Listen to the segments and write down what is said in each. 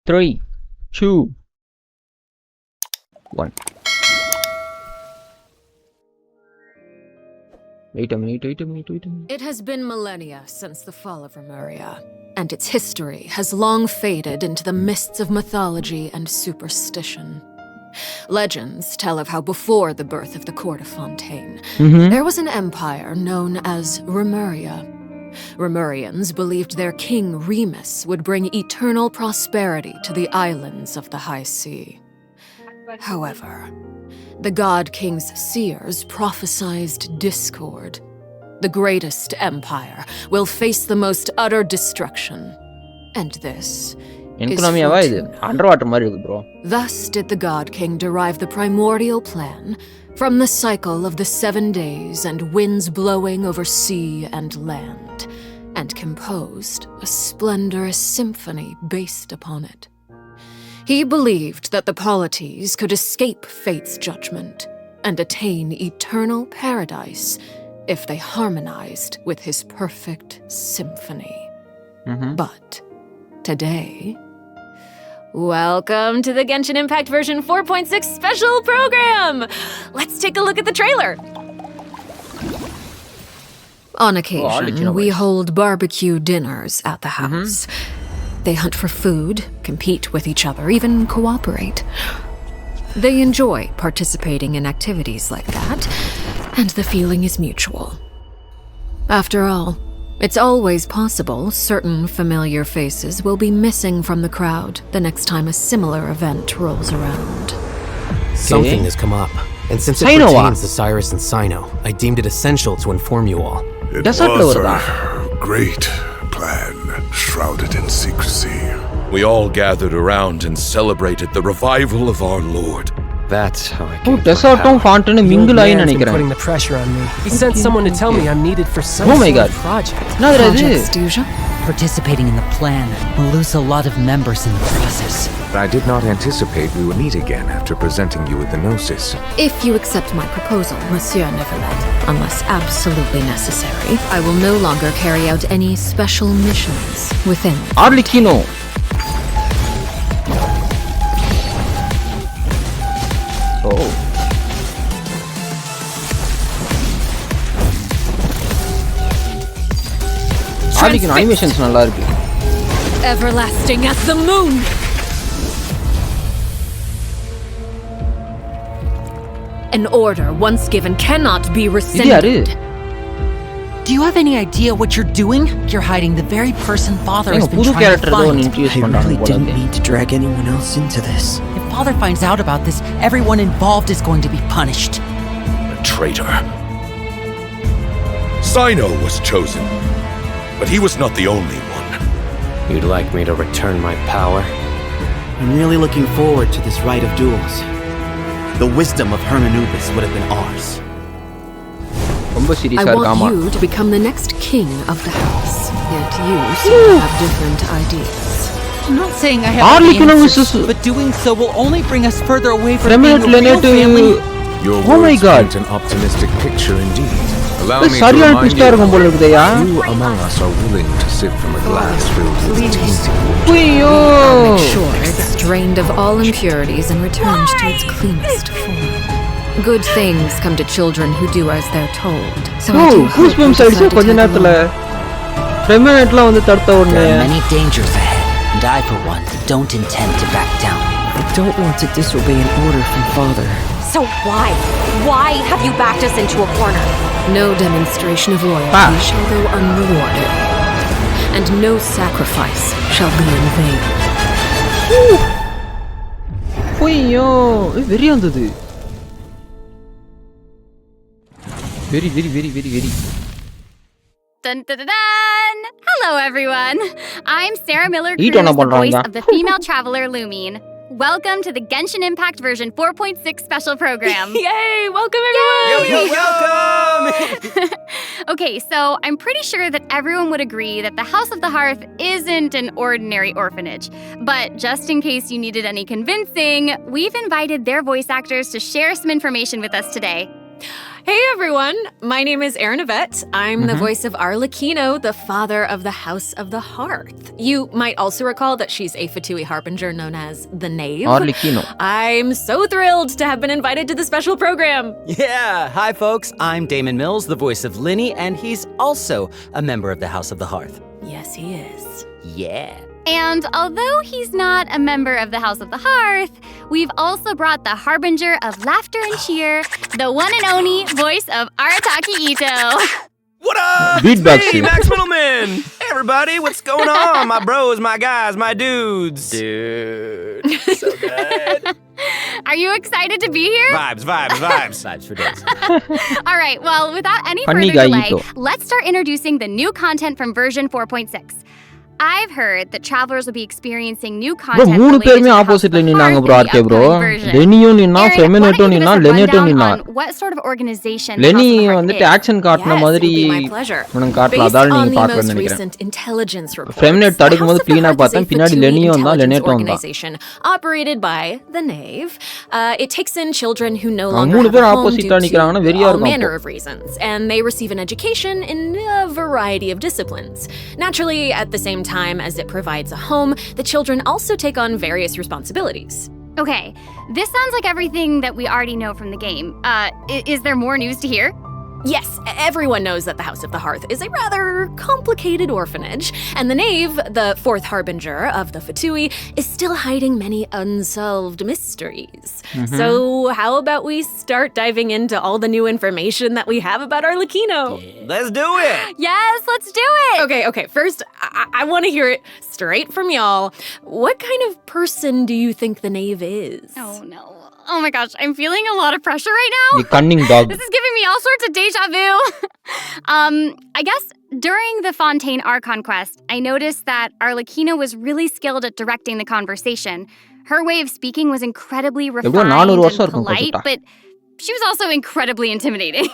3, 2, 1. Wait a minute. It has been millennia since the fall of Remuria, and its history has long faded into the mists of mythology and superstition. Legends tell of how before the birth of the court of Fontaine, there was an empire known as Remuria. Remurians believed their king Remus would bring eternal prosperity to the islands of the high sea. However, the God King's seers prophesied discord. The greatest empire will face the most utter destruction. And this is bro. Thus did the God King derive the primordial plan from the cycle of the 7 days and winds blowing over sea and land, and composed a splendorous symphony based upon it. He believed that the polities could escape fate's judgment and attain eternal paradise if they harmonized with his perfect symphony. But today, welcome to the Genshin Impact version 4.6 special program! Let's take a look at the trailer! On occasion, we hold barbecue dinners at the house. They hunt for food, compete with each other, even cooperate. They enjoy participating in activities like that, and the feeling is mutual. After all, it's always possible certain familiar faces will be missing from the crowd the next time a similar event rolls around. Something has come up, and since it pertains to Cyrus and Sino, I deemed it essential to inform you all. It was a great plan, shrouded in secrecy. We all gathered around and celebrated the revival of our Lord. That's how I came to power. The old man's been putting the pressure on me. He sent someone to tell me I'm needed for some sort of project. Participating in the plan will lose a lot of members in the process. I did not anticipate we would meet again after presenting you with the Gnosis. If you accept my proposal, Monsieur Neverlet, unless absolutely necessary, I will no longer carry out any special missions within. Arlecchino. Oh. Arlecchino animations நல்லா இருக்கு. Everlasting as the moon. An order once given cannot be rescinded. Do you have any idea what you're doing? You're hiding the very person Father has been trying to find. I really didn't mean to drag anyone else into this. If Father finds out about this, everyone involved is going to be punished. A traitor. Sino was chosen, but he was not the only one. You'd like me to return my power? I'm really looking forward to this rite of duels. The wisdom of Hermanubis would have been ours. I want you to become the next king of the house. Yet you seem to have different ideas. I'm not saying I have any answers, but doing so will only bring us further away from being a real family. Your words paint an optimistic picture indeed. Allow me to remind you, few among us are willing to sip from a glass filled with tainted water. I'll make sure it's drained of all impurities and returned to its cleanest form. Good things come to children who do as they're told. So I do hope you decide to tag along. There are many dangers ahead, and I, for one, don't intend to back down. I don't want to disobey an order from Father. So why? Why have you backed us into a corner? No demonstration of loyalty shall go unrewarded, and no sacrifice shall be in vain. Very. Dun dun dun dun! Hello everyone! I'm Sarah Miller Cruz, the voice of the female traveler Lumine. Welcome to the Genshin Impact version 4.6 special program. Yay! Welcome everyone! Yo, welcome! Okay, so I'm pretty sure that everyone would agree that the House of the Hearth isn't an ordinary orphanage. But just in case you needed any convincing, we've invited their voice actors to share some information with us today. Hey everyone, my name is Erin Yvette. I'm the voice of Arlecchino, the father of the House of the Hearth. You might also recall that she's a Fatui harbinger known as the Knave. Arlecchino. I'm so thrilled to have been invited to the special program. Yeah, hi folks, I'm Damon Mills, the voice of Linny, and he's also a member of the House of the Hearth. Yes, he is. Yeah. And although he's not a member of the House of the Hearth, we've also brought the harbinger of laughter and cheer, the one and only voice of Arataki Ito. What up? Beatbox. It's me, Max Middleman. Hey everybody, what's going on? My bros, my guys, my dudes. Dude, so good. Are you excited to be here? Vibes. Vibes for days. All right, well, without any Funny further guy, delay, Ito. let's start introducing the new content from version 4.6. I've heard that travelers will be experiencing new Bro, content மூணு related to பேருமே the House opposite of the நின்னாங்க Hearth bro in the ஆர்கே bro. upcoming version. லெனியும் நின்னா Aaron, why ஃபெமினேட்டும் don't you give நின்னா us a லெனேட்டும் rundown நின்னா on what sort of organization the லெனி House of the Hearth வந்துட்டு is? ஆக்ஷன் காட்டின Yes, மாதிரி it'll be my pleasure. உனக்கு காட்டலாம் Based அதால on நீங்க the பார்க்கணும்னு most நினைக்கிறேன் recent intelligence reports, ஃபெமினேட் the தடுக்கும் House போது of the க்ளீனா Hearth is பார்த்தேன் a பின்னாடி Fatui லெனியும் வந்தா intelligence லெனேட்டும் வந்தா organization operated by the Knave. It takes in children who no அவங்க longer மூணு have பேர் a home ஆப்போசிட்டா due நிக்கறாங்கன்னா to வெறியா all இருக்கும் manner அப்போ. of reasons, and they receive an education in a variety of disciplines. Naturally, at the same time as it provides a home, the children also take on various responsibilities. Okay, this sounds like everything that we already know from the game. Is there more news to hear? Yes, everyone knows that the House of the Hearth is a rather complicated orphanage, and the Knave, the fourth harbinger of the Fatui, is still hiding many unsolved mysteries. So how about we start diving into all the new information that we have about Arlecchino? Let's do it. Yes, let's do it! Okay, first, I want to hear it straight from y'all. What kind of person do you think the Knave is? Oh no. Oh my gosh, I'm feeling a lot of pressure right now. The cunning dog. This is giving me all sorts of deja vu. I guess during the Fontaine Archon quest, I noticed that Arlecchino was really skilled at directing the conversation. Her way of speaking was incredibly refined and polite, but she was also incredibly intimidating.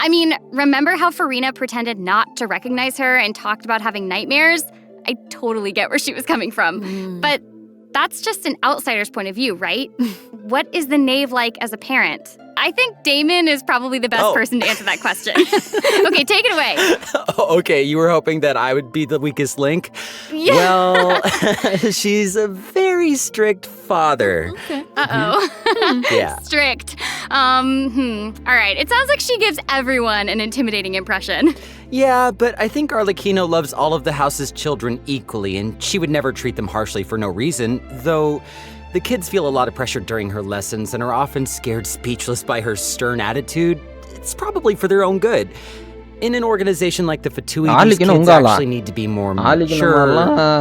I mean, remember how Farina pretended not to recognize her and talked about having nightmares? I totally get where she was coming from. But that's just an outsider's point of view, right? What is the Knave like as a parent? I think Damon is probably the best person to answer that question. Okay, take it away. Okay, you were hoping that I would be the weakest link? Yeah. Well, she's a very strict father. Okay. Uh-oh. Yeah. Strict. All right, it sounds like she gives everyone an intimidating impression. Yeah, but I think Arlecchino loves all of the house's children equally, and she would never treat them harshly for no reason, though the kids feel a lot of pressure during her lessons and are often scared speechless by her stern attitude. It's probably for their own good. In an organization like the Fatui, these kids actually need to be more mature,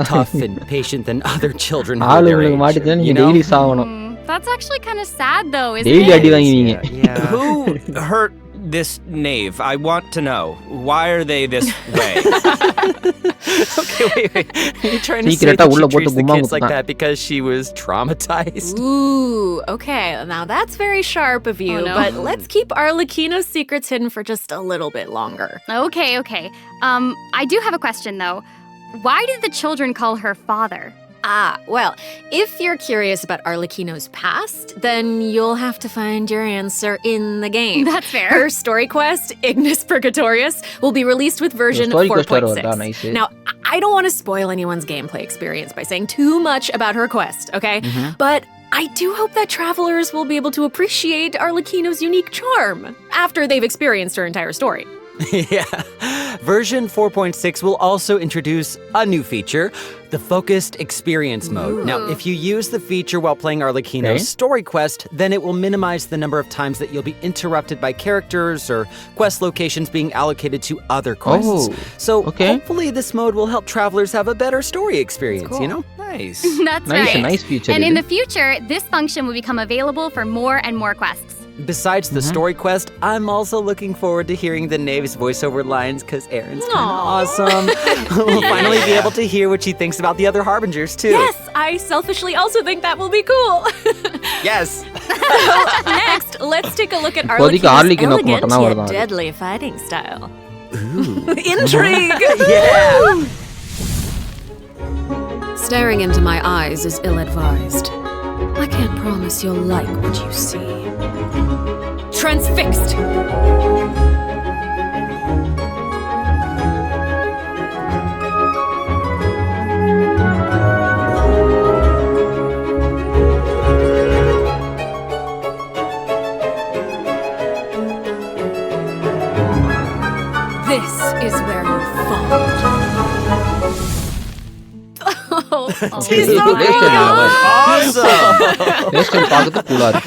tough, and patient than other children who are their age, you know? That's actually kind of sad, though, isn't it? Yeah. Who hurt this Knave? I want to know. Why are they this way? Okay, wait. Are you trying to say that she treats the kids like that because she was traumatized? Ooh, okay. Now that's very sharp of you, but let's keep Arlecchino's secrets hidden for just a little bit longer. Okay. I do have a question, though. Why did the children call her father? Well, if you're curious about Arlecchino's past, then you'll have to find your answer in the game. That's fair. Her story quest, Ignis Purgatorius, will be released with version 4.6. Now, I don't want to spoil anyone's gameplay experience by saying too much about her quest, okay? But I do hope that travelers will be able to appreciate Arlecchino's unique charm after they've experienced her entire story. Yeah. Version 4.6 will also introduce a new feature, the Focused Experience mode. Now, if you use the feature while playing Arlecchino's story quest, then it will minimize the number of times that you'll be interrupted by characters or quest locations being allocated to other quests. So hopefully this mode will help travelers have a better story experience, you know? Nice. That's right. A nice feature. And in the future, this function will become available for more and more quests. Besides the story quest, I'm also looking forward to hearing the Knave's voiceover lines because Erin's kind of awesome. We'll finally be able to hear what she thinks about the other harbingers too. Yes, I selfishly also think that will be cool. Yes. Next, let's take a look at Arlecchino's elegant yet deadly fighting style. Ooh. Intrigue! Yeah! Staring into my eyes is ill-advised. I can't promise you'll like what you see. transfixed. This is where you fall. She's so awesome.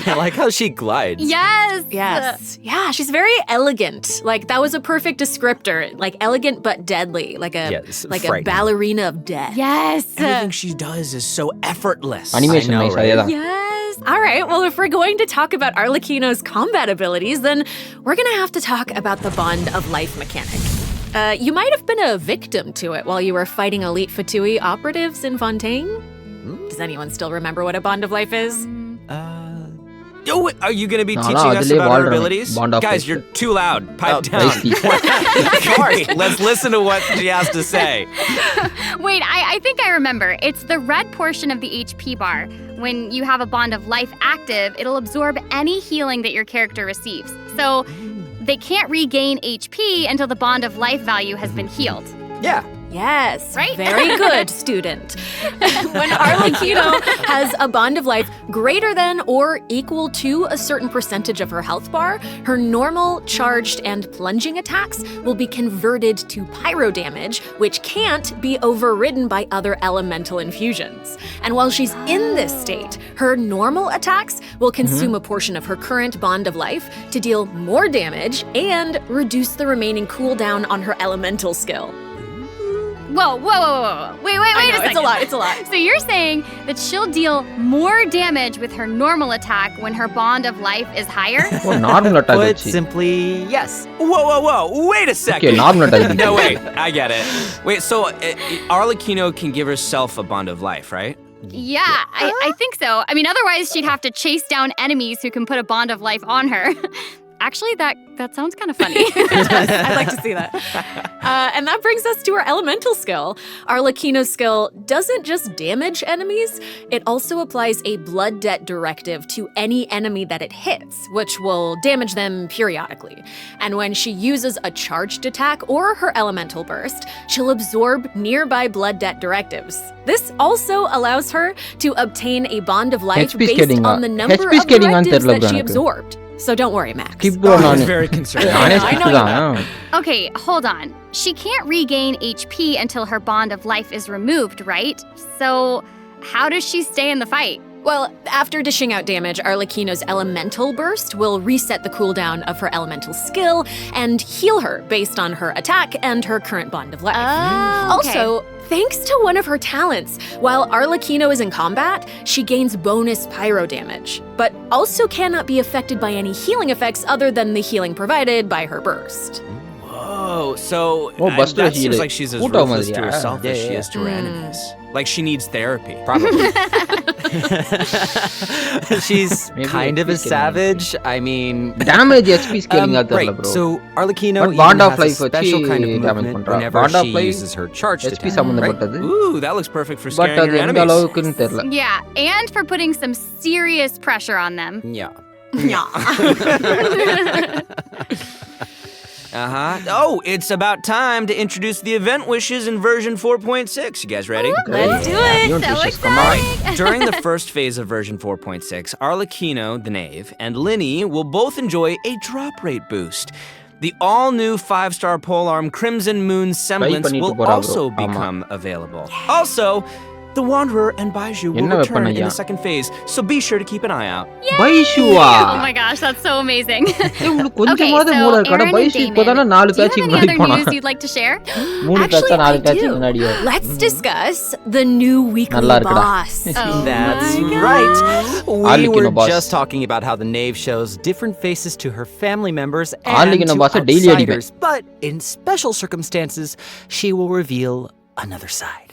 I like how she glides. Yes. Yeah, she's very elegant. Like that was a perfect descriptor. Like elegant but deadly. Like a ballerina of death. Yes. Everything she does is so effortless. Animation nice, right? Yes. All right. Well, if we're going to talk about Arlecchino's combat abilities, then we're going to have to talk about the Bond of Life mechanic. You might have been a victim to it while you were fighting elite Fatui operatives in Fontaine. Does anyone still remember what a Bond of Life is? Are you going to be teaching us about her abilities? Guys, you're too loud. Pipe down. Sorry, let's listen to what she has to say. Wait, I think I remember. It's the red portion of the HP bar. When you have a Bond of Life active, it'll absorb any healing that your character receives. So they can't regain HP until the Bond of Life value has been healed. Yeah. Yes, right? Very good, student. When Arlecchino has a Bond of Life greater than or equal to a certain percentage of her health bar, her normal, charged, and plunging attacks will be converted to pyro damage, which can't be overridden by other elemental infusions. And while she's in this state, her normal attacks will consume a portion of her current Bond of Life to deal more damage and reduce the remaining cooldown on her elemental skill. Whoa. Wait a second. It's a lot. So you're saying that she'll deal more damage with her normal attack when her Bond of Life is higher? Normal attack. Put simply, yes. Whoa. Wait a second. Okay, normal attack. No, wait. I get it. Wait, so Arlecchino can give herself a Bond of Life, right? Yeah, I think so. I mean, otherwise she'd have to chase down enemies who can put a Bond of Life on her. Actually, that sounds kind of funny. I'd like to see that. And that brings us to our elemental skill. Arlecchino's skill doesn't just damage enemies, it also applies a blood debt directive to any enemy that it hits, which will damage them periodically. And when she uses a charged attack or her elemental burst, she'll absorb nearby blood debt directives. This also allows her to obtain a Bond of Life based on the number of directives that she absorbed. So don't worry, Max. I was very concerned. I know you. Okay, hold on. She can't regain HP until her Bond of Life is removed, right? So how does she stay in the fight? Well, after dishing out damage, Arlecchino's elemental burst will reset the cooldown of her elemental skill and heal her based on her attack and her current Bond of Life. Oh, okay. Also, thanks to one of her talents, while Arlecchino is in combat, she gains bonus pyro damage, but also cannot be affected by any healing effects other than the healing provided by her burst. Whoa, so that seems like she's as ruthless to herself as she is to her enemies. Like she needs therapy. Probably. She's kind of a savage. I mean, damage HP scaling right. bro. So Arlecchino Bond of has Life a special kind of movement whenever she uses her charged HP attack. Right? Ooh, that looks perfect for scaring your enemies. Yeah, and for putting some serious pressure on them. Yeah. Oh, it's about time to introduce the event wishes in version 4.6. You guys ready? Let's do it. So exciting. During the first phase of version 4.6, Arlecchino, the Knave, and Linny will both enjoy a drop rate boost. The all-new 5-star polearm Crimson Moon Semblance will also become available. Also, the Wanderer and Baiju will return in the second phase, so be sure to keep an eye out. Oh my gosh, that's so amazing. Okay, so Aaron and Damon, do you have any other news you'd like to share? Actually, I do. Let's discuss the new weekly boss. That's right. We were just talking about how the Knave shows different faces to her family members and to outsiders, but in special circumstances, she will reveal another side.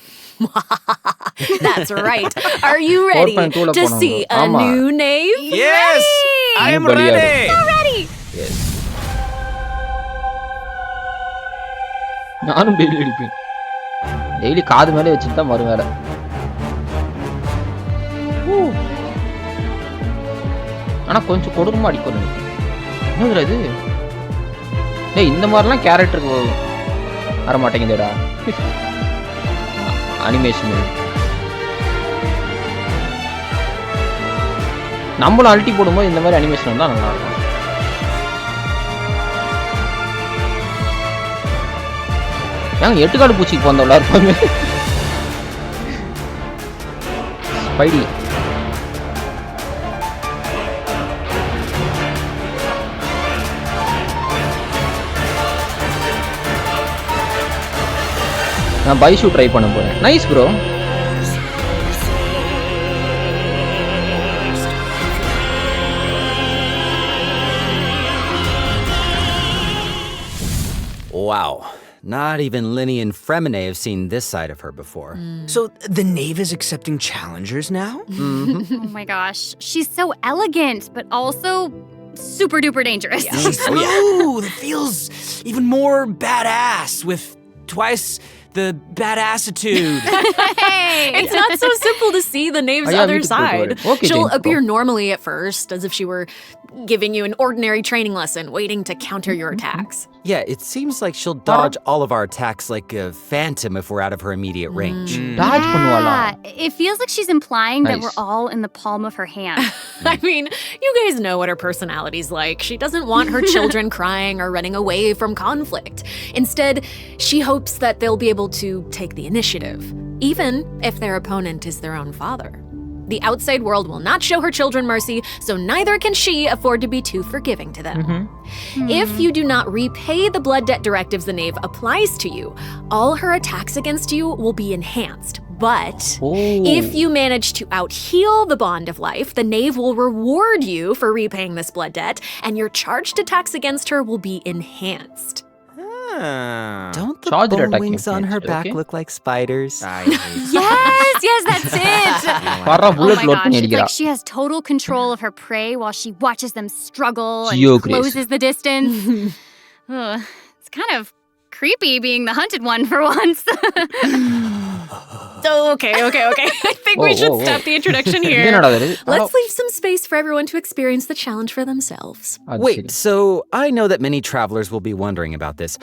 That's right. Are you ready to see a new Knave? Yes! I am ready! So ready! Yes. நானும் daily அடிப்பேன். Daily காது மேலே வச்சுட்டு தான் வரும் வேலை. ஆனா கொஞ்சம் கொடூரமா அடிக்கணும். என்னதுடா இது? டேய் இந்த மாதிரிலாம் கேரக்டருக்கு வர மாட்டேங்குதுடா. அனிமேஷன் நம்மளும் அல்ட்டி போடும்போது இந்த மாதிரி அனிமேஷன் வந்தா நல்லா இருக்கும். ஏங்க 8 காடு பூச்சிக்கு போந்தவளா இருப்பாங்க. ஸ்பைடி நான் பைஷூ ட்ரை பண்ண போறேன். Nice bro. Wow. Not even Linny and Fremine have seen this side of her before. So the knave is accepting challengers now? Oh my gosh. She's so elegant, but also super duper dangerous. Yeah. She's smooth. It feels even more badass with twice the badassitude. Hey! It's not so simple to see the knave's other side. Okay, She'll appear normally at first, as if she were giving you an ordinary training lesson, waiting to counter your attacks. Yeah, it seems like she'll dodge all of our attacks like a phantom if we're out of her immediate range. Yeah, it feels like she's implying that we're all in the palm of her hand. I mean, you guys know what her personality's like. She doesn't want her children crying or running away from conflict. Instead, she hopes that they'll be able to take the initiative, even if their opponent is their own father. The outside world will not show her children mercy, so neither can she afford to be too forgiving to them. If you do not repay the blood debt directives the knave applies to you, all her attacks against you will be enhanced. But if you manage to out-heal the bond of life, the knave will reward you for repaying this blood debt, and your charged attacks against her will be enhanced. Don't the bone wings on her back look like spiders? Yes, that's it. Oh my gosh, it's like she has total control of her prey while she watches them struggle and closes the distance. It's kind of creepy being the hunted one for once. Okay. I think we should stop the introduction here. Let's leave some space for everyone to experience the challenge for themselves. Wait, so I know that many travelers will be wondering about this.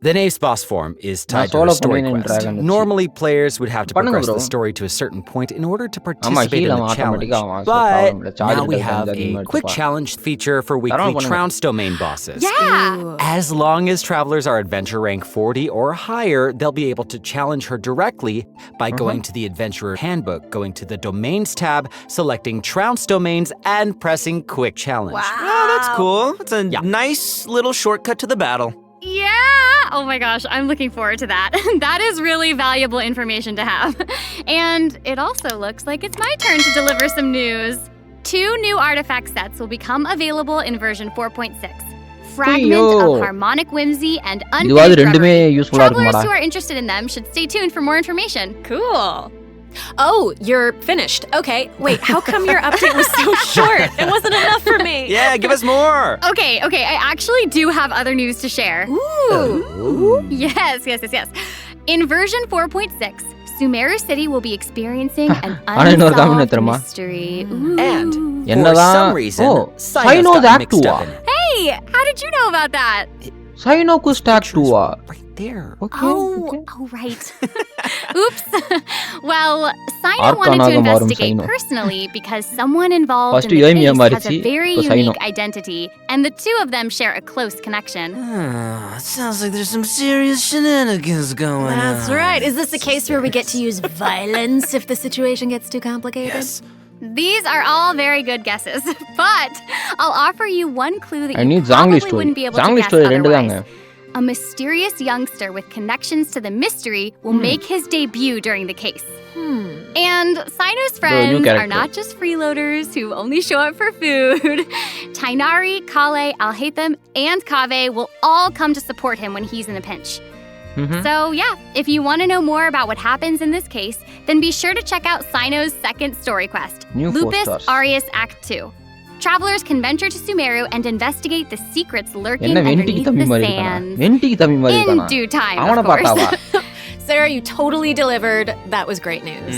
The knave's boss form is tied to her story quest. Normally, players would have to progress the story to a certain point in order to participate in the challenge. But now we have a quick challenge feature for weekly trounce domain bosses. Yeah! As long as travelers are adventure rank 40 or higher, they'll be able to challenge her directly by going to the adventurer handbook, going to the domains tab, selecting trounce domains, and pressing quick challenge. Wow! Oh, that's cool. It's a nice little shortcut to the battle. Yeah! Oh my gosh, I'm looking forward to that. That is really valuable information to have. And it also looks like it's my turn to deliver some news. 2 new artifact sets will become available in version 4.6. Fragment of Harmonic Whimsy and Unfinished Reverie. Travelers who are interested in them should stay tuned for more information. Cool. Oh, you're finished. Okay, wait, how come your update was so short? It wasn't enough for me. Yeah, give us more. Okay, I actually do have other news to share. Ooh. Yes. In version 4.6, Sumeru City will be experiencing an unsolved mystery. And for some reason, Sino got mixed up in it. Hey, how did you know about that? Sino stack 2 right there. Oh, right. Oops. Well, Sino wanted to investigate personally because someone involved in the case has a very unique identity, and the 2 of them share a close connection. Sounds like there's some serious shenanigans going on. That's right. Is this a case where we get to use violence if the situation gets too complicated? Yes. These are all very good guesses, but I'll offer you one clue that you Zangli probably story. wouldn't be able Zangli to guess story otherwise. A mysterious youngster with connections to the mystery will make his debut during the case. And Sino's friends are not just freeloaders who only show up for food. Tainari, Kale, Alhaitham, and Kave will all come to support him when he's in a pinch. So yeah, if you want to know more about what happens in this case, then be sure to check out Sino's second story quest, Lupus Aureus Act 2. Travelers can venture to Sumeru and investigate the secrets lurking underneath the sand. In due time, of course. Sarah, you totally delivered. That was great news.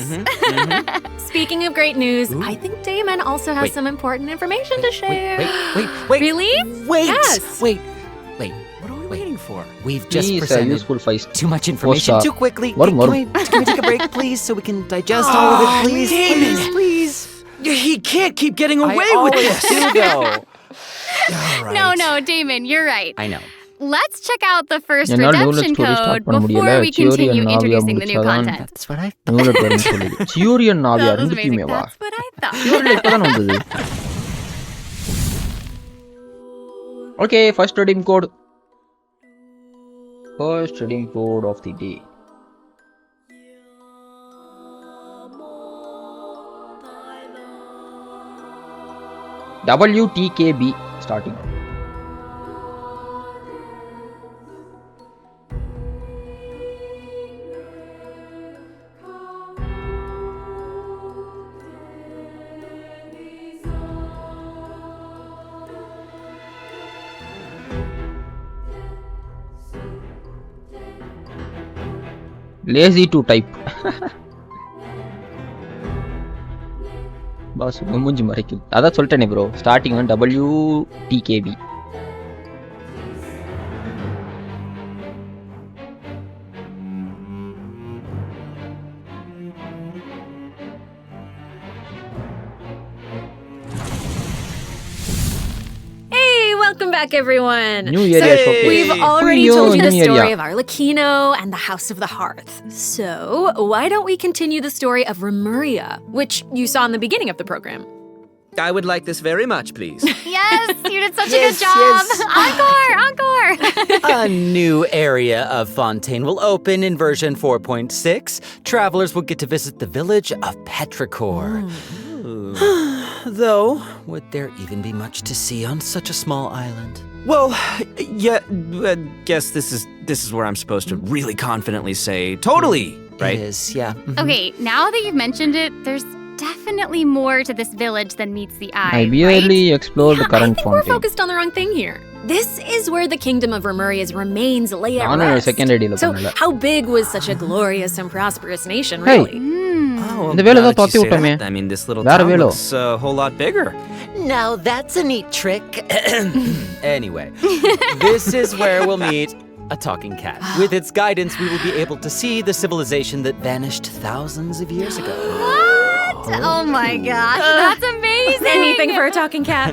Speaking of great news, I think Damon also has some important information to share. Wait. Really? Wait. Yes. Wait. What are we waiting for? We've just Please, presented useful fight. too much information too quickly. What more? Can we take a break, please, so we can digest all of it, please? Damon! Please. He can't keep getting away with this. No, Damon, you're right. I know. Let's check out the first என்னால redemption story start code பண்ண before முடியல. we continue Theory and introducing the new முடிச்சாதான் content. That's what I நூலட் வரும்னு சொல்லுது. Theory and நாவியா That was amazing. ரெண்டுத்தையுமே வா. That's what I thought. தியோரியில் இப்பதான் வந்தது. Okay, first redeem code. First redeem code of the day. WTKB starting. Lazy to type. Boss மூஞ்சி மறைக்குது. அதான் சொல்லிட்டேனே ப்ரோ, ஸ்டார்டிங் வந்து WTKB. Welcome back, everyone. New area showcase. We've already told you the new story area. of Arlecchino and the House of the Hearth. So, why don't we continue the story of Remuria, which you saw in the beginning of the program? I would like this very much, please. Yes, you did such a good job. Encore. A new area of Fontaine will open in version 4.6. Travelers will get to visit the village of Petrichor. Though, would there even be much to see on such a small island? Well, yeah, guess this is where I'm supposed to really confidently say totally, right? It is, yeah. Okay, now that you've mentioned it, there's definitely more to this village than meets the eye, I barely right? explored the I current think we're Fontaine. focused on the wrong thing here. This is where the kingdom of Remuria's remains lay at நானும் rest. second idea So, பண்ணல. how big was such a glorious and prosperous nation, Hey. really? Oh, இந்த வேலை now தான் that you dhoti say விட்டோமே. that, I mean, this little வேற town வேலோ. looks a whole lot bigger. Now that's a neat trick. Anyway, this is where we'll meet a talking cat. With its guidance, we will be able to see the civilization that vanished thousands of years ago. What? Oh my gosh, that's amazing. Anything for a talking cat.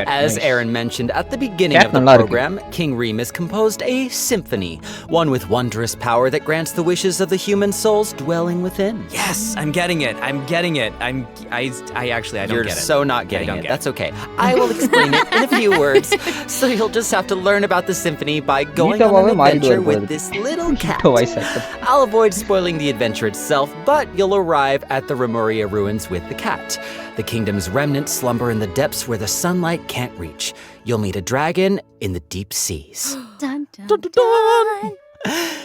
As Aaron mentioned at the beginning of the program, King Remus composed a symphony, one with wondrous power that grants the wishes of the human souls dwelling within. Yes, I'm getting it. I don't You're get it. so not getting don't it. get That's okay. I will explain it in a few words. So you'll just have to learn about the symphony by going on an adventure with this little cat. I'll avoid spoiling the adventure itself, but you'll arrive at the Remuria ruins with the cat. The kingdom's remnants slumber in the depths where the sunlight can't reach. You'll meet a dragon in the deep seas. Dun, dun, dun.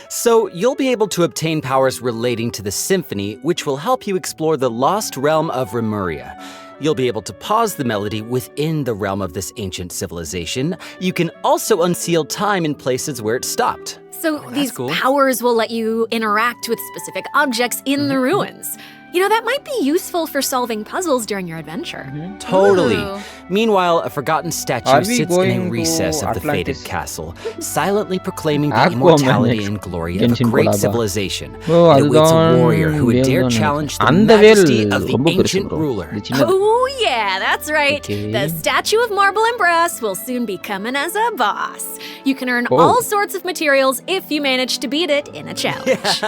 So you'll be able to obtain powers relating to the symphony, which will help you explore the lost realm of Remuria. You'll be able to pause the melody within the realm of this ancient civilization. You can also unseal time in places where it stopped. So these powers will let you interact with specific objects in the ruins. You know, that might be useful for solving puzzles during your adventure. Totally. Ooh. Meanwhile, a forgotten statue Are we sits in a going recess to of the fated Atlantis? castle, silently proclaiming the Aquaman immortality next. and glory of a Genshin great Kolaba. civilization. Oh, It awaits a அதுதான் warrior who would dare வேணும் challenge the அந்த majesty Vel of the ரொம்ப பெருசு ancient bro. ruler. இது சின்னது. Oh, yeah, that's right. Okay. The statue of marble and brass will soon be coming as a boss. You can earn Oh. all sorts of materials if you manage to beat it in a challenge.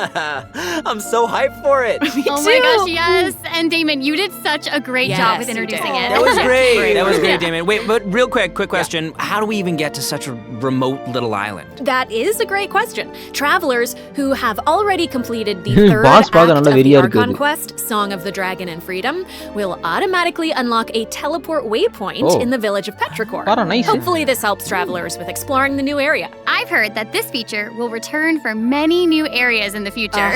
I'm so hyped for it. Oh my gosh, yes. And Damon, you did such a great job with Yes, you introducing did. it. That was great. That was great, Yeah. Damon. Wait, but real quick question. How do we even get to such a remote little island? That is a great question. Travelers who have already completed the third Boss act பார்க்க of நல்லா the வெறியா இருக்குது. Archon quest, Song of the Dragon and Freedom, will automatically unlock a teleport waypoint Oh. in the village of Petrichor. Para, nice. Hopefully this helps travelers with exploring the new area. I've heard that this feature will return for many new areas in the future.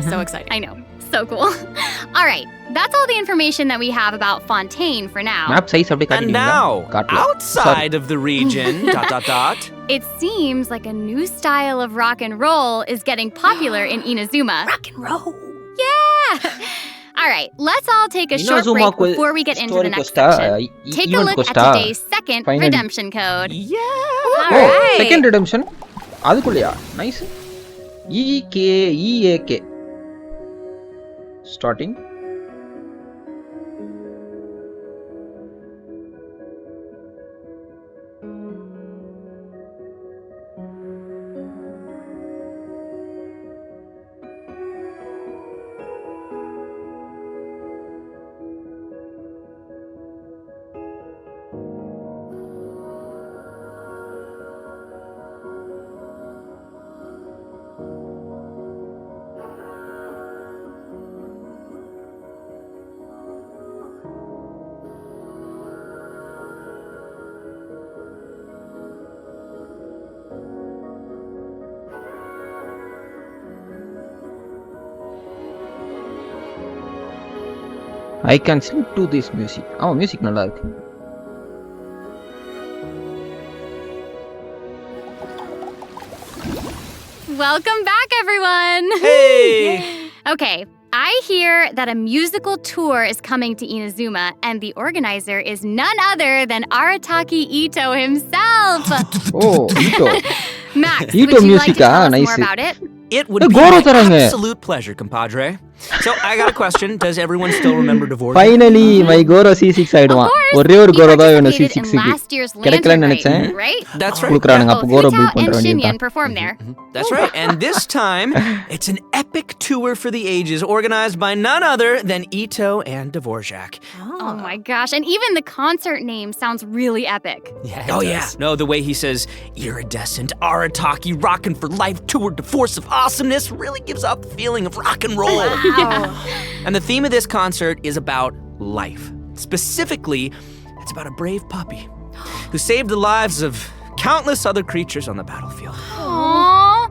So exciting. I know. So cool. All right, that's all the information that we have about Fontaine for now. Map size அப்படியே And காட்டிட்டீங்களா? now, காட்டல. outside of the region, ... It seems like a new style of rock and roll is getting popular in Inazuma. Rock and roll. Yeah! All right, let's all take a short break before we get into the next section. Take a look at today's second redemption code. Yeah! All right. Second redemption. அதுக்குள்ளயா? Nice. EAK. Starting. I can sleep to this music. Music நல்லா இருக்கு. Welcome back, everyone! Hey! Okay, I hear that a musical tour is coming to Inazuma, and the organizer is none other than Arataki Ito himself! Oh, Ito. Max, Ito would you music, like to tell us nice. more about it? It would be my absolute pleasure, compadre. So, I got a question. Does everyone still remember Dvorak? Finally, my Goro C6 ஆயிடுவான். ஒரே ஒரு Goro தான் வேணும் C6 க்கு. கிடைக்கலன்னு நினைச்சேன். That's right. குடுக்குறானுங்க அப்ப Goro build பண்ற வேண்டியது. Shinyan performed there. That's right. And this time, it's an epic tour for the ages organized by none other than Ito and Dvorak. Oh my gosh, and even the concert name sounds really epic. Yeah, yeah. No, the way he says, iridescent Arataki rockin' for life tour de force of awesomeness really gives out the feeling of rock and roll. Wow. And the theme of this concert is about life. Specifically, it's about a brave puppy who saved the lives of countless other creatures on the battlefield. Aww,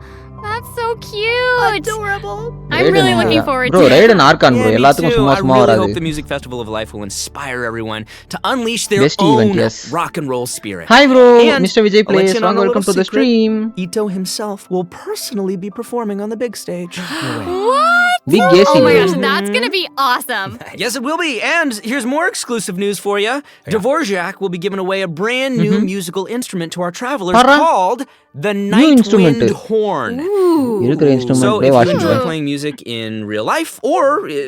that's so cute. Adorable. I'm really looking forward to bro, it. Raiden Arkan bro. எல்லாத்துக்கும் சும்மா சும்மா I really வராது. hope the Music Festival of Life will inspire everyone to unleash their Best own event, yes. rock and roll spirit. Hi bro, And Mr. Vijay I'll let plays. you know a Welcome to little the stream. secret. Ito himself will personally be performing on the big stage. What? Big guess Oh my event. gosh, that's gonna be awesome. Yes, it will be. And here's more exclusive news for you. Dvorak will be giving away a brand new musical instrument to our travelers called the Nightwind Horn. இருக்கிற instrument So play if you watch. enjoy playing music in real life, or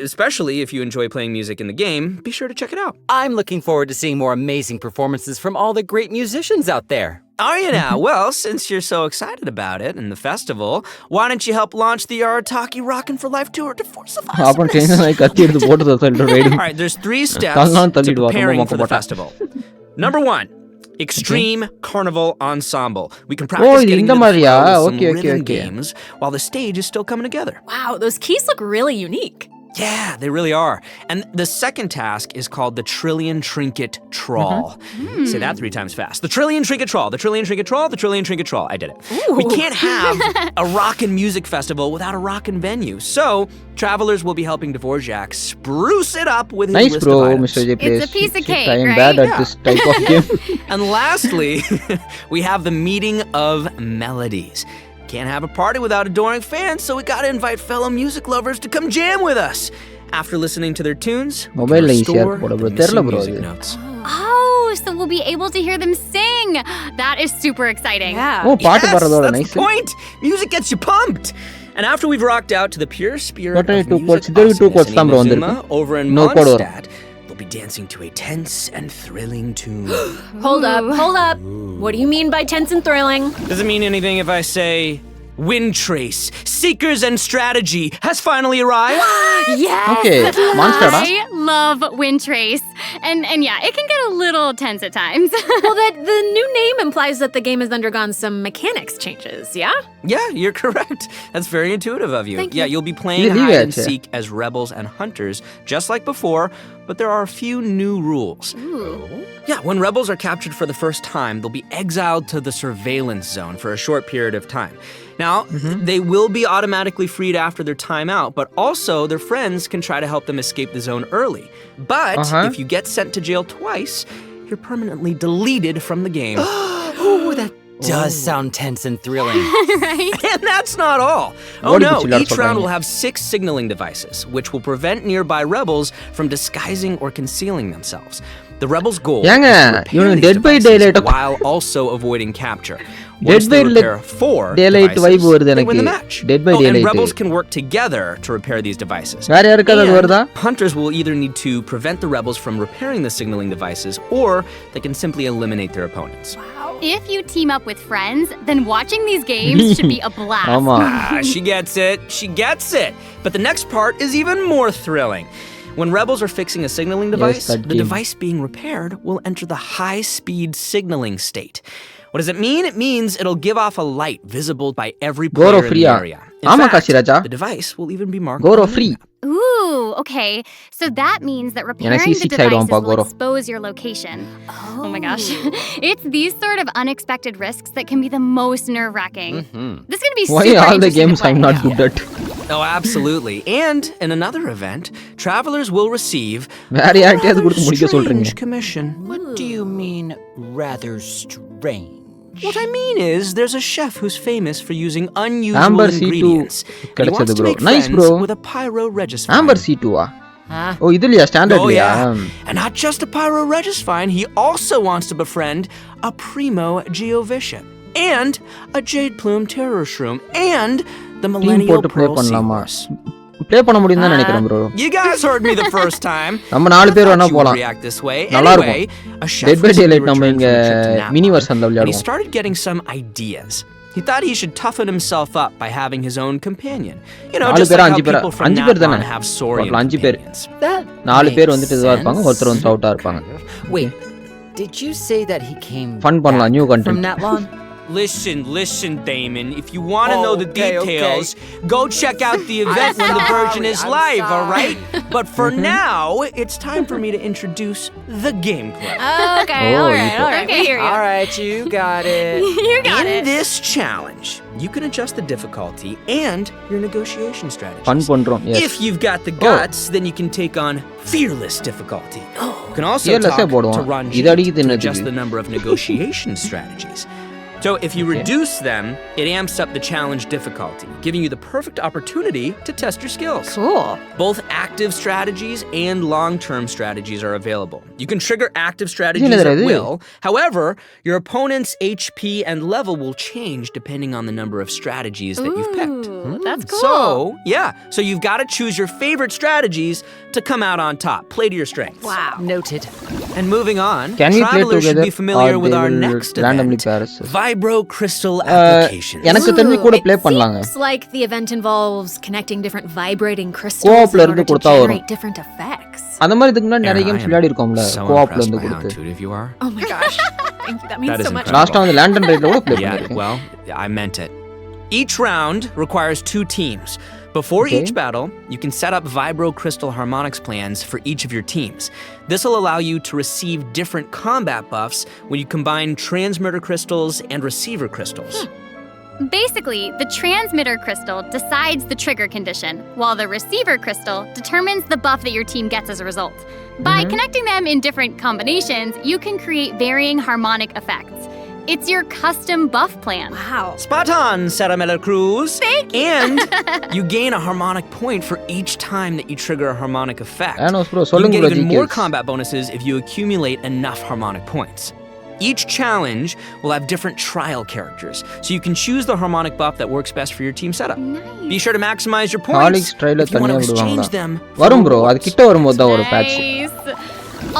especially if you enjoy playing music in the game, be sure to check it out. I'm looking forward to seeing more amazing performances from all the great musicians out there. Are you now? Well, since you're so excited about it and the festival, why don't you help launch the Arataki Rockin' for Life tour to force of அப்ப train கத்தி எடுத்து போட்டு சொல்ற Raiden. All right, there's 3 steps to preparing for the festival. Number 1, Extreme Carnival Ensemble. We can practice getting into the flow with some rhythm games while the stage is still coming together. Wow, those keys look really unique. Yeah, they really are. And the second task is called the Trillion Trinket Trawl. Say that 3 times fast. The Trillion Trinket Trawl, the Trillion Trinket Trawl, the Trillion Trinket Trawl. I did it. Ooh. We can't have a rockin' music festival without a rockin' venue. So, travelers will be helping Dvorak spruce it up with his Nice list bro, of items. Mr. J plays. It's a piece of cake, I am right? bad at this type of game. And lastly, we have the Meeting of Melodies. Can't have a party without adoring fans, so we gotta invite fellow music lovers to come jam with us. After listening to their tunes, we Mobile can easier restore போட bro. the தெரியல missing bro music அது. notes. Oh, so we'll be able to hear them sing. That is super exciting. Yeah. Oh, பாட்டு Yes, பாடுறதோட that's nice. the point. Music gets you pumped. And after we've rocked out to the pure spirit What are of you 2 music chords? There are 2 chords awesomeness தான் bro in வந்திருக்கு. Inazuma, over in No chord வரும். Mondstadt, they'll be dancing to a tense and thrilling tune. Hold up. What do you mean by tense and thrilling? Does it mean anything if I say Wind Trace, Seekers and Strategy has finally arrived? Yes! Okay, Mondstadt, huh? I love Wind Trace. And yeah, it can get a little tense at times. Well, the new name implies that the game has undergone some mechanics changes, yeah? Yeah, you're correct. That's very intuitive of you. Thank you. Yeah, you'll be playing You leave hide and it. seek as rebels and hunters, just like before, but there are a few new rules. Yeah, when rebels are captured for the first time, they'll be exiled to the surveillance zone for a short period of time. Now, they will be automatically freed after their time out, but also their friends can try to help them escape the zone early. But if you get sent to jail twice, you're permanently deleted from the game. Oh, does sound tense and thrilling. Right? And that's not all. Oh no, each round will have 6 signaling devices, which will prevent nearby rebels from disguising or concealing themselves. The rebels' goal is to repair these devices while also avoiding capture. Once they repair 4 devices, they win the match. And rebels can work together to repair these devices. And hunters will either need to prevent the rebels from repairing the signaling devices, or they can simply eliminate their opponents. If you team up with friends, then watching these games should be a blast. She gets it. She gets it. But the next part is even more thrilling. When rebels are fixing a signaling device, the device being repaired will enter the high-speed signaling state. What does it mean? It means it'll give off a light visible by every player in the area. In fact, the device will even be marked on the map. Ooh, okay. So that means that repairing the devices will expose your location. Oh my gosh. It's these sort of unexpected risks that can be the most nerve-wracking. This is going to be super all the interesting games to play. I'm not good at? Oh, absolutely. And in another event, travelers will receive a strange commission. What do you mean, rather strange? What I mean is, there's a chef who's famous for using unusual ingredients. And he wants to make friends with a pyro regisfine. Amber C2 Oh, idliya standard liya. And not just a pyro regisfine, he also wants to befriend a primo geovishap, and a jade plume terror shroom, and the millennial pearl seahorse. Play பண்ண முடியும் தான் நினைக்கிறேன் bro. You guys heard me the first time. நம்ம 4 பேர் வேணா போலாம். நல்லா Anyway, a chef Dead by Daylight நம்ம இங்க மினி வெர்ஷன்ல விளையாடுவோம். He started getting some ideas. He thought he should toughen himself up by having his own companion. You know, just like how people from now on have Saurian companions. 4 பேர் வந்துட்டு இதுவா இருப்பாங்க, ஒருத்தர் வந்து அவுட்டா இருப்பாங்க. Wait, did you say that he came Fun பண்ணலாம், new content. from Natlon? Listen, Damon. If you want to know the details, go check out the event when the version is live, all right? But for now, it's time for me to introduce the gameplay. Okay, all right. Okay, here you go. All right, you got it. You got In it. this challenge, you can adjust the difficulty and your negotiation strategies. Fun பண்றோம். Yes. If you've got the guts, then you can take on fearless difficulty. You can also talk to Ranjit to adjust the number of negotiation strategies. So if you reduce them, it amps up the challenge difficulty, giving you the perfect opportunity to test your skills. Cool. Both active strategies and long-term strategies are available. You can trigger active strategies at will. However, your opponent's HP and level will change depending on the number of strategies that you've picked. That's cool. So you've got to choose your favorite strategies to come out on top. Play to your strengths. Wow. Noted. And moving on, Can we play travelers should together be familiar or with they our will next randomly event, pair us? Vibro Crystal Applications. எனக்கு தெரிஞ்சு கூட play பண்ணலாங்க. Looks like the event involves connecting different vibrating crystals Co-op-ல in இருந்து order to கொடுத்தா வரும். generate different effects. அந்த மாதிரி இதுக்கு முன்னாடி நிறைய Aaron, கேம்ஸ் I am விளையாடி இருக்கோம்ல, so கோஆப்ல impressed இருந்து by how கொடுத்து. intuitive you are. Oh my gosh. Thank you. That means That is so much. incredible. லாஸ்டா வந்து லேண்டன் ரைட்ல கூட ப்ளே Yeah, பண்ணிருக்கேன். well, I meant it. Each round requires 2 teams. Before each battle, you can set up vibro crystal harmonics plans for each of your teams. This will allow you to receive different combat buffs when you combine transmitter crystals and receiver crystals. Basically, the transmitter crystal decides the trigger condition, while the receiver crystal determines the buff that your team gets as a result. By connecting them in different combinations, you can create varying harmonic effects. It's your custom buff plan. Wow. Spot on, Sarah Miller Cruz. Thank you. And you gain a harmonic point for each time that you trigger a harmonic effect. Anos bro, You can சொல்லுங்க get bro, even more GKs. combat bonuses if you accumulate enough harmonic points. Each challenge will have different trial characters, so you can choose the harmonic buff that works best for your team setup. Nice. Be sure to maximize your points. ஹாலிக்ஸ் trailer If you want தனியா to exchange விடுவாங்களா? them வரும் bro, அது கிட்ட வரும்போது தான் ஒரு patch. Nice.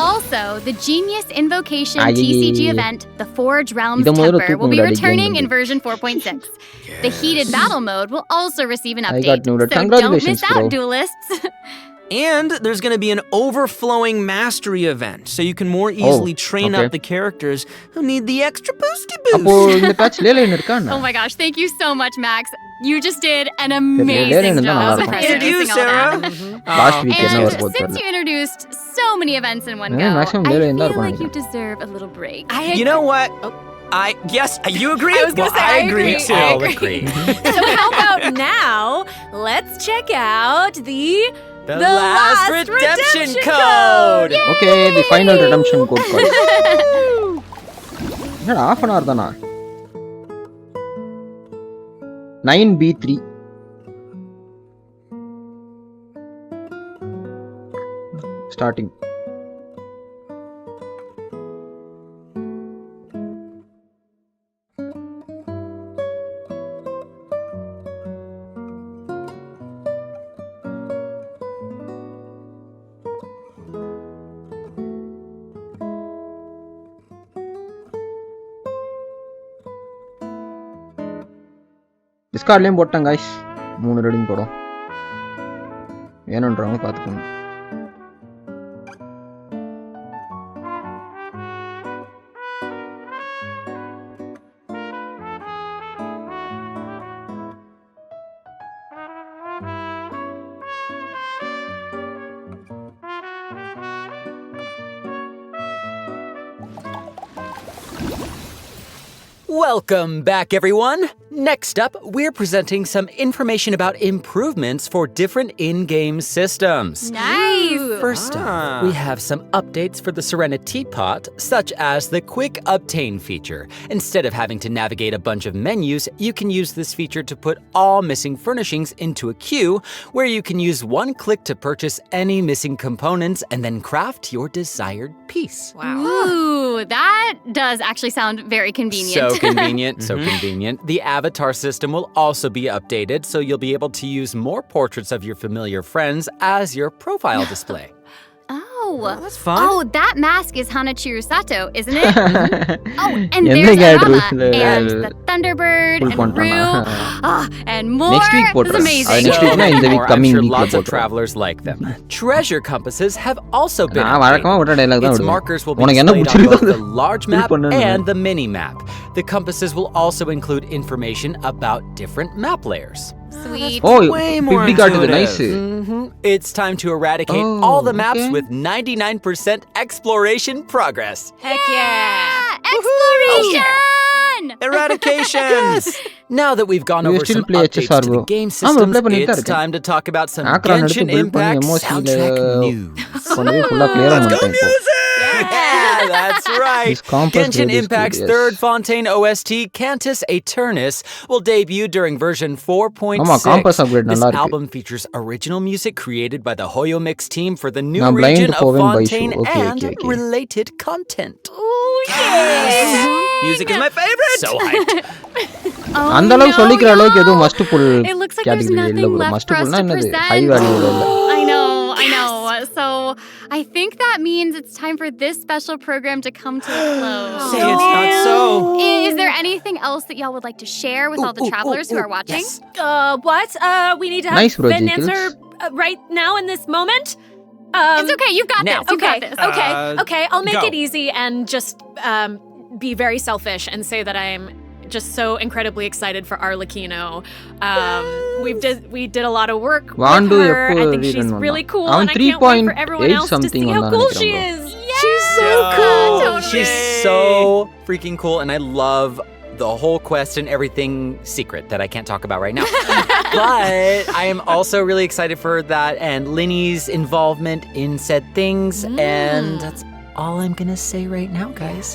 Also, the Genius Invocation Aye. TCG event, the Forge Realms இத முதல்ல Temper, will be தூக்குங்கடா, returning game in version 4.6. The Heated Battle mode will also receive an I update, got noted. so don't Congratulations, miss out, bro. duelists. And there's going to be an overflowing mastery event, so you can more easily train up the characters who need the extra boosty அப்போ boost. இந்த patch லேலைன் இருக்கானே. Oh my gosh, thank you so much, Max. You just did an Lele amazing இருந்தா நல்லா job இருக்கும். Thank you, introducing all Sarah. that. Last week என்ன And வரும்போது since தெரியல. you introduced so many events in one Yeah, go, maximum I Lele feel இருந்தா இருக்கும் like you நினைக்கிறேன். deserve a little break. You know what? Yes, you agree? I was gonna say, I agree. too. I agree. So how about now, let's check out the last redemption code. Okay, the final redemption code card. என்னடா half an hour தானா? 9B3. Starting. டிஸ்கார்ட்லயும் போட்டேன் guys 3 ரெடியும் போடும் வேணும்ன்றவங்க பாத்துக்கோங்க Welcome back, everyone! Next up, we're presenting some information about improvements for different in-game systems. Nice! First up, we have some updates for the Serenity Pot, such as the Quick Obtain feature. Instead of having to navigate a bunch of menus, you can use this feature to put all missing furnishings into a queue, where you can use one click to purchase any missing components and then craft your desired piece. Wow. Ooh, that does actually sound very convenient. So convenient, so convenient. The avatar system will also be updated, so you'll be able to use more portraits of your familiar friends as your profile display. Oh, that's fun. Oh, that mask is Hanachiru Sato, isn't it? Oh, and there's Arama, and the Thunderbird, and Rue, and more. Next week, this is amazing. Next week, So இந்த week more, coming I'm sure week lots of travelers like them. Treasure compasses have also been updated. Its markers will be displayed on both the large map and the mini map. The compasses will also include information about different map layers. Sweet. Oh, Way more intuitive. Nice. It's time to eradicate all the maps with 99% exploration progress. Heck yeah! Exploration! Eradication! Yes! Now that we've gone You over still some play updates HSR, to the bro. game ஆமா, systems, play பண்ணிட்டு தான் it's இருக்கேன். time to talk about some Akran எடுத்து Genshin build பண்ணி Impact emotional soundtrack news. கொண்டு போய் full-ஆ clear பண்ணிட்டேன் இப்போ. Yeah, that's right. This compass Genshin really is Impact's good, yes. third Fontaine OST, Cantus Aeternus, will debut during version 4.6. ஆமா, compass upgrade This நல்லா இருக்கு. album features original music created by the Hoyo Mix team for the new நான் blind region of போவேன் by Fontaine show. Okay, and okay, okay. related content. Ooh, yeah! Music is my favorite! So hyped. Oh, அந்த அளவுக்கு சொல்லிக்கிற அளவுக்கு எதுவும் must pull It looks like there's category இல்ல nothing bro. left Must for us pullனா to என்னது? present. High value இல்ல. I know. So I think that means it's time for this special program to come to a close. Say it's not so. Is there anything else that y'all would like to share with all the travelers who are watching? Yes. What? We need to have Nice, bro, an Jekyll. answer right now in this moment? It's okay. You've got now. this. You've got this. Okay, I'll make go. it easy and just be very selfish and say that I'm just so incredibly excited for Arlecchino. We did a lot of work Vandu with her. எப்போ I think she's reason really வந்தான்? cool, அவன் and I can't wait for everyone 3.8 else to something see how வந்தான் cool she நினைக்கிறேன் bro. is. She's so cool. Totally. She's so freaking cool, and I love the whole quest and everything secret that I can't talk about right now. But I am also really excited for that and Linny's involvement in said things, and that's all I'm gonna say right now, guys.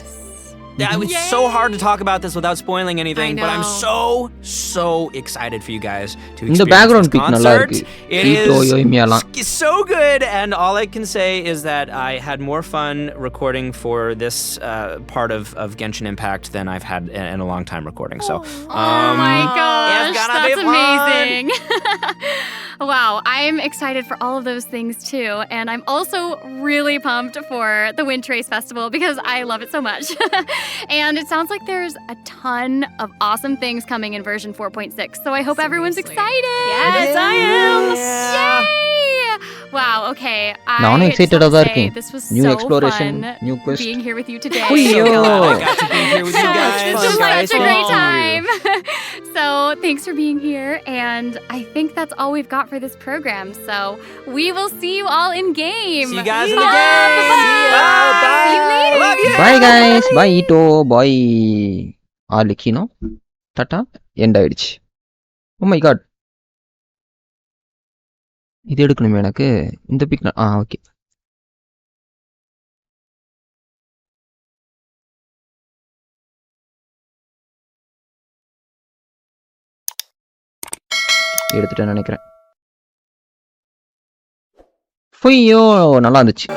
Yeah, it's so hard to talk about this without spoiling anything, I but I'm know. so excited for you guys to இந்த experience background this pic நல்லா concert. இருக்கு. It Ito, Yoimiyaலாம். is so good, and all I can say is that I had more fun recording for this part of Genshin Impact than I've had in a long time recording. So, Oh my gosh, it's gonna be that's fun. amazing. Wow, I'm excited for all of those things too. And I'm also really pumped for the Wind Trace Festival because I love it so much. And it sounds like there's a ton of awesome things coming in version 4.6. So I hope everyone's excited. Yes, I am. Yay! Wow, okay. நானும் I excited just ஆ தான் wanna say இருக்கேன். this was New so exploration, fun new quest. being here with you today. Uyyo. So glad I got to be here with you So guys. much Fun, fun, guys. such a great Thank time. So thanks for being here, and I think that's all we've got for this program. So we will see you all in game. See you guys in the Bye. game. Bye. Bye. See you later. I love you. Bye guys. Bye Ito. Bye Arlecchino. Tata. End ஆயிடுச்சு. Oh my god. இது எடுக்கணுமே எனக்கு. இந்த big okay. எடுத்துட்டேன்னு நினைக்கிறேன். ஐயோ நல்லா இருந்துச்சு.